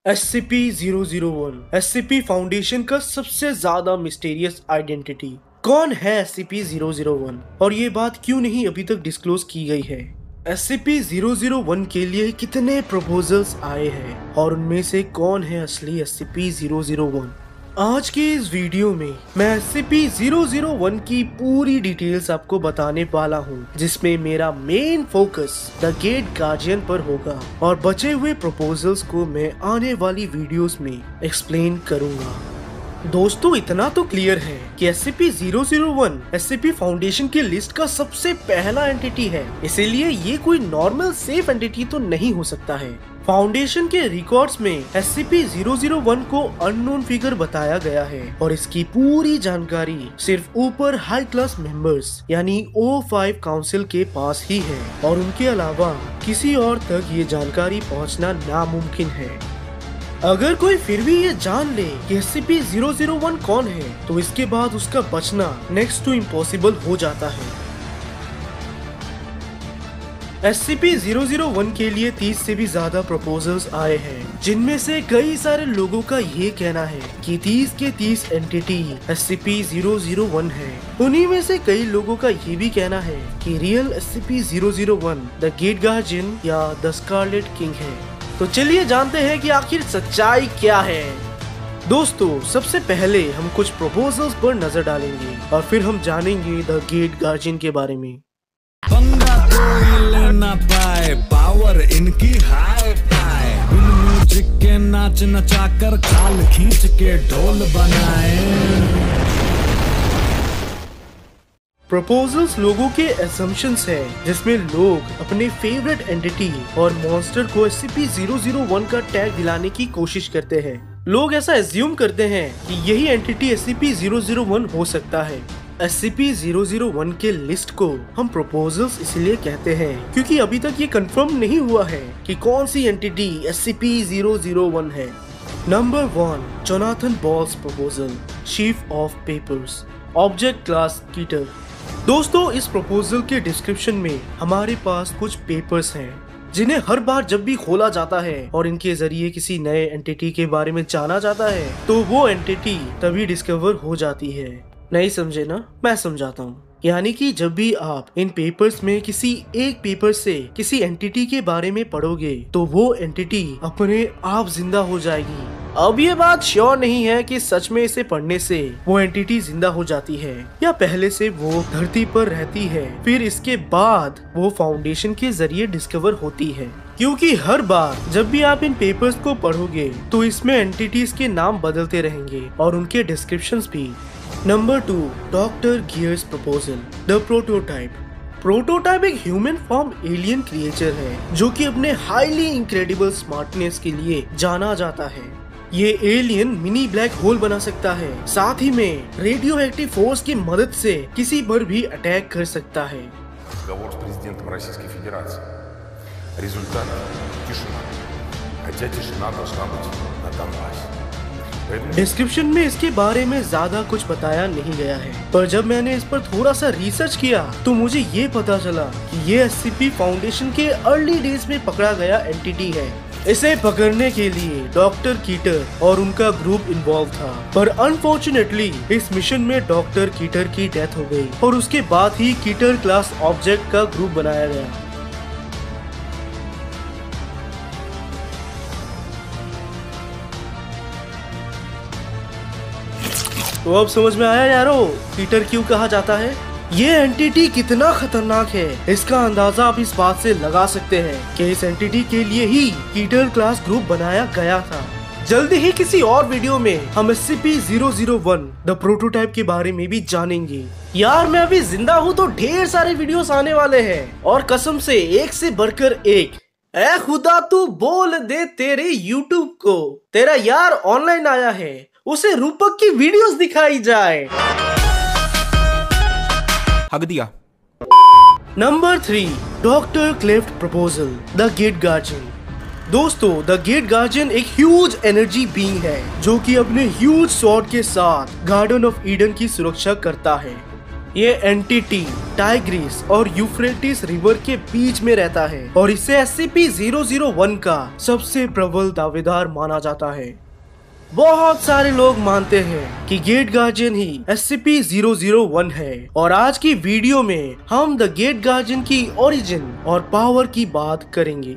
SCP-001 SCP foundation का सबसे ज्यादा मिस्टीरियस आइडेंटिटी। कौन है SCP-001 और ये बात क्यों नहीं अभी तक डिस्क्लोज की गई है? SCP-001 के लिए कितने प्रपोजल्स आए हैं और उनमें से कौन है असली SCP-001? आज के इस वीडियो में मैं SCP-001 की पूरी डिटेल्स आपको बताने वाला हूँ, जिसमें मेरा main focus the gate guardian पर होगा और बचे हुए प्रपोजल्स को मैं आने वाली वीडियोस में एक्सप्लेन करूँगा। दोस्तों, इतना तो क्लियर है कि SCP-001 SCP फाउंडेशन की लिस्ट का सबसे पहला एंटिटी है, इसीलिए ये कोई नॉर्मल सेफ एंटिटी तो नहीं हो सकता है। फाउंडेशन के रिकॉर्ड्स में SCP-001 को अननोन फिगर बताया गया है और इसकी पूरी जानकारी सिर्फ ऊपर हाई क्लास मेंबर्स यानी O5 काउंसिल के पास ही है और उनके अलावा किसी और तक ये जानकारी पहुंचना नामुमकिन है। अगर कोई फिर भी ये जान ले कि SCP-001 कौन है, तो इसके बाद उसका बचना नेक्स्ट टू इम्पॉसिबल हो जाता है। SCP-001 के लिए 30 से भी ज्यादा प्रपोजल्स आए हैं, जिनमें से कई सारे लोगों का ये कहना है कि 30 के 30 एंटिटी SCP-001 है। उन्हीं में से कई लोगों का ये भी कहना है कि real SCP-001 the gate guardian या द स्कारलेट किंग है। तो चलिए जानते हैं कि आखिर सच्चाई क्या है। दोस्तों, सबसे पहले हम कुछ प्रपोजल्स पर नजर डालेंगे और फिर हम जानेंगे द गेट गार्जियन के बारे में। पंगा कोई लेना पाए, पावर इनकी हाई फाई, बिन म्यूजिक के नाच नचाकर खाल खींच के ढोल बनाए। प्रपोजल्स लोगों के असम्पशंस है, जिसमें लोग अपने फेवरेट एंटिटी और मॉन्स्टर को SCP-001 का टैग दिलाने की कोशिश करते हैं। लोग ऐसा एज्यूम करते हैं कि यही एंटिटी SCP-001 हो सकता है। SCP-001 के लिस्ट को हम प्रपोजल्स इसलिए कहते हैं क्योंकि अभी तक ये कंफर्म नहीं हुआ है कि कौन सी एंटिटी SCP-001 है। Number 1, Jonathan Ball's proposal, chief of papers, object class Keter. दोस्तों, इस प्रपोजल के डिस्क्रिप्शन में हमारे पास कुछ पेपर्स हैं, जिन्हें हर बार जब भी खोला जाता है और इनके जरिए किसी नए एंटिटी के बारे में जाना जाता है, तो वो एंटिटी तभी डिस्कवर हो जाती है। नहीं समझे ना? मैं समझाता हूँ। यानी कि जब भी आप इन पेपर्स में किसी एक पेपर से किसी एंटिटी के बारे में पढ़ोगे, तो वो एंटिटी अपने आप जिंदा हो जाएगी। अब ये बात श्योर नहीं है कि सच में इसे पढ़ने से वो एंटिटी जिंदा हो जाती है या पहले से वो धरती पर रहती है, फिर इसके बाद वो फाउंडेशन के जरिए डिस्कवर होती है। क्योंकि हर बार जब भी आप इन पेपर्स को पढ़ोगे, तो इसमें एंटिटीज के नाम बदलते रहेंगे और उनके डिस्क्रिप्शंस भी। Number 2, doctor gears proposal, the prototype. Prototype एक ह्यूमन फॉर्म एलियन क्रिएचर है जो कि अपने हाईली इनक्रेडिबल स्मार्टनेस के लिए जाना जाता है। ये एलियन मिनी ब्लैक होल बना सकता है, साथ ही में रेडियो एक्टिव फोर्स की मदद से किसी पर भी अटैक कर सकता है। डिस्क्रिप्शन में इसके बारे में ज्यादा कुछ बताया नहीं गया है, पर जब मैंने इस पर थोड़ा सा रिसर्च किया तो मुझे ये पता चला कि ये SCP फाउंडेशन के अर्ली डेज में पकड़ा गया एंटिटी है। इसे पकड़ने के लिए डॉक्टर कीटर और उनका ग्रुप इन्वॉल्व था, पर अनफॉर्चुनेटली इस मिशन में डॉक्टर कीटर की डेथ हो गई और उसके बाद ही कीटर क्लास ऑब्जेक्ट का ग्रुप बनाया गया। तो अब समझ में आया यारो, कीटर क्यों कहा जाता है? ये एंटिटी कितना खतरनाक है, इसका अंदाजा आप इस बात से लगा सकते हैं कि इस एंटिटी के लिए ही कीटर क्लास ग्रुप बनाया गया था। जल्दी ही किसी और वीडियो में हम SCP-001 द प्रोटोटाइप के बारे में भी जानेंगे। यार, मैं अभी जिंदा हूँ तो ढेर सारे वीडियोस आने वाले हैं और कसम से एक से बढ़कर एक। ऐ खुदा, तू बोल दे तेरे YouTube को, तेरा यार ऑनलाइन आया है, उसे रूपक की वीडियोस दिखाई जाए। हक दिया। Number 3, doctor Clef proposal, the gate guardian. दोस्तों, द गेट गार्जियन एक ह्यूज एनर्जी बीइंग है जो कि अपने ह्यूज स्वॉर्ड के साथ गार्डन ऑफ ईडन की सुरक्षा करता है। ये एंटिटी टाइग्रिस और यूफ्रेटिस रिवर के बीच में रहता है और इसे SCP-001 का सबसे प्रबल दावेदार माना जाता है। बहुत सारे लोग मानते हैं कि गेट गार्जियन ही SCP-001 है और आज की वीडियो में हम द गेट गार्जियन की ओरिजिन और पावर की बात करेंगे।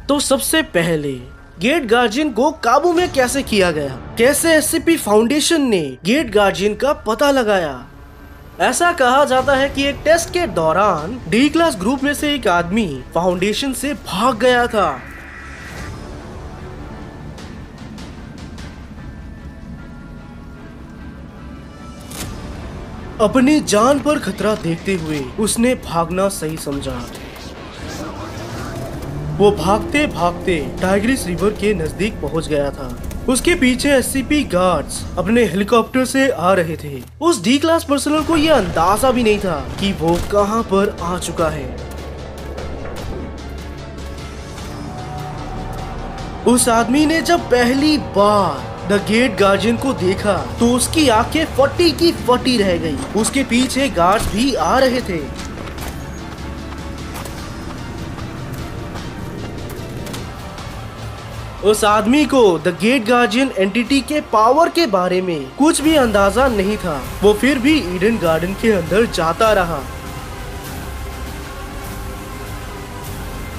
तो सबसे पहले गेट गार्जियन को काबू में कैसे किया गया, कैसे SCP फाउंडेशन ने गेट गार्जियन का पता लगाया। ऐसा कहा जाता है कि एक टेस्ट के दौरान डी क्लास ग्रुप में से एक आदमी फाउंडेशन से भाग गया था। अपनी जान पर खतरा देखते हुए उसने भागना सही समझा। वो भागते भागते टाइग्रिस रिवर के नजदीक पहुंच गया था। उसके पीछे SCP गार्ड्स अपने हेलीकॉप्टर से आ रहे थे। उस डी क्लास पर्सनल को यह अंदाजा भी नहीं था कि वो कहां पर आ चुका है। उस आदमी ने जब पहली बार द गेट गार्जियन को देखा तो उसकी आंखें फटी की फटी रह गई। उसके पीछे गार्ड्स भी आ रहे थे। उस आदमी को द गेट गार्जियन एंटिटी के पावर के बारे में कुछ भी अंदाजा नहीं था। वो फिर भी ईडन गार्डन के अंदर जाता रहा,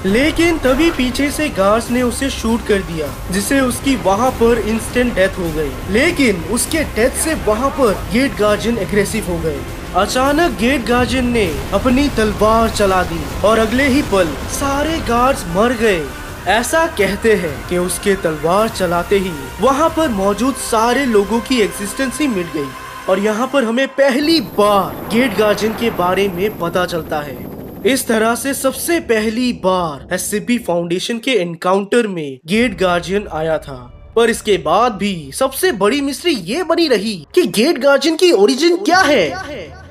लेकिन तभी पीछे से गार्ड्स ने उसे शूट कर दिया, जिससे उसकी वहां पर इंस्टेंट डेथ हो गई। लेकिन उसके डेथ से वहां पर गेट गार्जियन एग्रेसिव हो गए। अचानक गेट गार्जियन ने अपनी तलवार चला दी और अगले ही पल सारे गार्ड्स मर गए। ऐसा कहते हैं कि उसके तलवार चलाते ही वहां पर मौजूद सारे लोगों की एग्जिस्टेंस ही मिट गई और यहाँ पर हमें पहली बार गेट गार्जियन के बारे में पता चलता है। इस तरह से सबसे पहली बार SCP फाउंडेशन के एनकाउंटर में गेट गार्जियन आया था। पर इसके बाद भी सबसे बड़ी मिस्ट्री ये बनी रही कि गेट गार्जियन की ओरिजिन क्या है।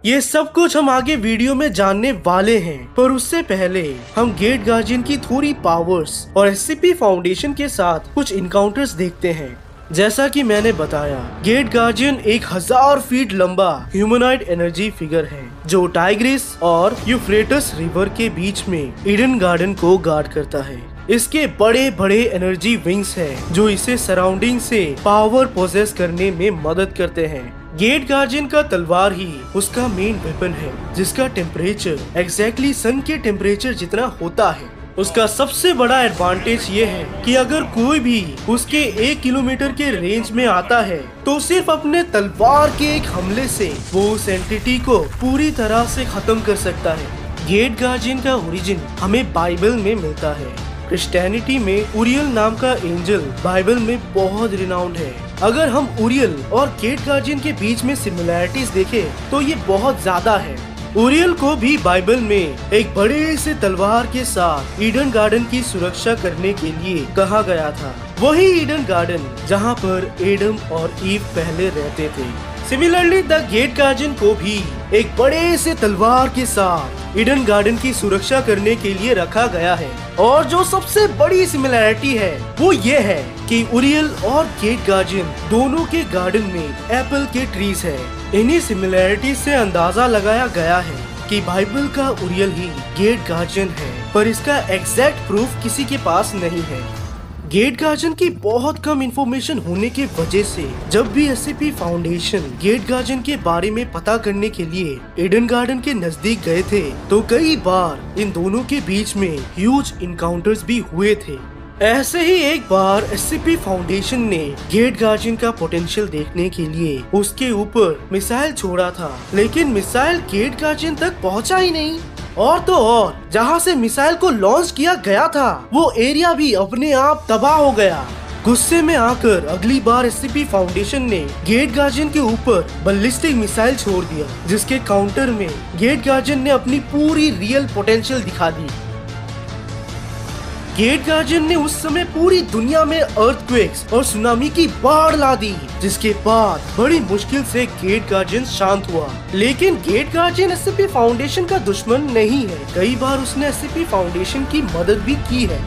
ये सब कुछ हम आगे वीडियो में जानने वाले हैं, पर उससे पहले हम गेट गार्जियन की थोड़ी पावर्स और SCP फाउंडेशन के साथ कुछ इनकाउंटर्स देखते हैं। जैसा कि मैंने बताया, गेट गार्जियन 1000 फीट लंबा ह्यूमनॉइड एनर्जी फिगर है जो टाइग्रिस और यूफ्रेटिस रिवर के बीच में ईडन गार्डन को गार्ड करता है। इसके बड़े बड़े एनर्जी विंग्स हैं जो इसे सराउंडिंग से पावर पोजेस करने में मदद करते हैं। गेट गार्जियन का तलवार ही उसका मेन वेपन है, जिसका टेम्परेचर एग्जैक्टली सन के टेम्परेचर जितना होता है। उसका सबसे बड़ा एडवांटेज ये है कि अगर कोई भी उसके 1 किलोमीटर के रेंज में आता है तो सिर्फ अपने तलवार के एक हमले से वो उस एंटिटी को पूरी तरह से खत्म कर सकता है। गेट गार्जियन का ओरिजिन हमें बाइबल में मिलता है। क्रिश्चियनिटी में उरियल नाम का एंजल बाइबल में बहुत रिनाउंड है। अगर हम उरियल और गेट गार्जियन के बीच में सिमिलैरिटीज देखें तो ये बहुत ज्यादा है। उरियल को भी बाइबल में एक बड़े से तलवार के साथ ईडन गार्डन की सुरक्षा करने के लिए कहा गया था। वही ईडन गार्डन जहां पर एडम और ईव पहले रहते थे। सिमिलरली द गेट गार्जियन को भी एक बड़े से तलवार के साथ ईडन गार्डन की सुरक्षा करने के लिए रखा गया है। और जो सबसे बड़ी सिमिलैरिटी है वो ये है कि उरियल और गेट गार्जियन दोनों के गार्डन में एप्पल के ट्रीज है। इन्हीं सिमिलैरिटी से अंदाजा लगाया गया है कि बाइबल का उरियल ही गेट गार्जियन है, पर इसका एग्जैक्ट प्रूफ किसी के पास नहीं है। गेट गार्जियन की बहुत कम इंफॉर्मेशन होने के वजह से जब भी SCP फाउंडेशन गेट गार्जियन के बारे में पता करने के लिए ईडन गार्डन के नजदीक गए थे तो कई बार इन दोनों के बीच में ह्यूज इनकाउंटर्स भी हुए थे। ऐसे ही एक बार SCP फाउंडेशन ने गेट गार्जियन का पोटेंशियल देखने के लिए उसके ऊपर मिसाइल छोड़ा था, लेकिन मिसाइल गेट गार्जियन तक पहुंचा ही नहीं। और तो और जहां से मिसाइल को लॉन्च किया गया था वो एरिया भी अपने आप तबाह हो गया। गुस्से में आकर अगली बार SCP फाउंडेशन ने गेट गार्जियन के ऊपर बैलिस्टिक मिसाइल छोड़ दिया, जिसके काउंटर में गेट गार्जियन ने अपनी पूरी रियल पोटेंशियल दिखा दी। गेट गार्जियन ने उस समय पूरी दुनिया में अर्थक्वेक्स और सुनामी की बाढ़ ला दी, जिसके बाद बड़ी मुश्किल से गेट गार्जियन शांत हुआ। लेकिन गेट गार्जियन SCP फाउंडेशन का दुश्मन नहीं है। कई बार उसने SCP फाउंडेशन की मदद भी की है।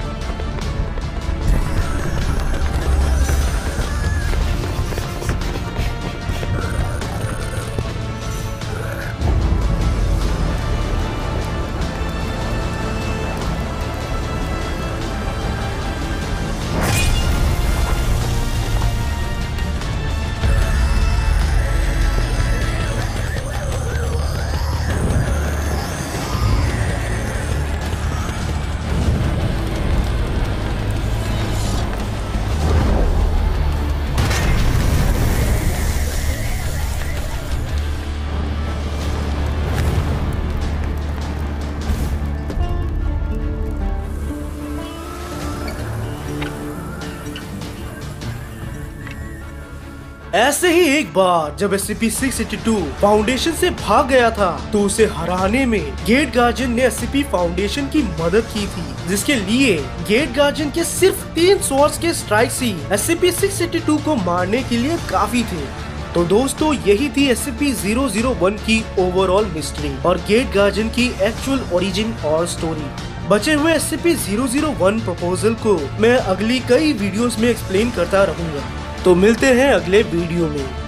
ऐसे ही एक बार जब SCP-682 फाउंडेशन से भाग गया था तो उसे हराने में गेट गार्जियन ने SCP फाउंडेशन की मदद की थी, जिसके लिए गेट गार्जियन के सिर्फ 3 स्वॉर्ड्स के स्ट्राइक्स ही SCP-682 को मारने के लिए काफी थे। तो दोस्तों यही थी SCP-001 की ओवरऑल मिस्ट्री और गेट गार्जियन की एक्चुअल ओरिजिन और स्टोरी। बचे हुए SCP-001 प्रपोजल को मैं अगली कई वीडियोस में एक्सप्लेन करता रहूंगा। तो मिलते हैं अगले वीडियो में।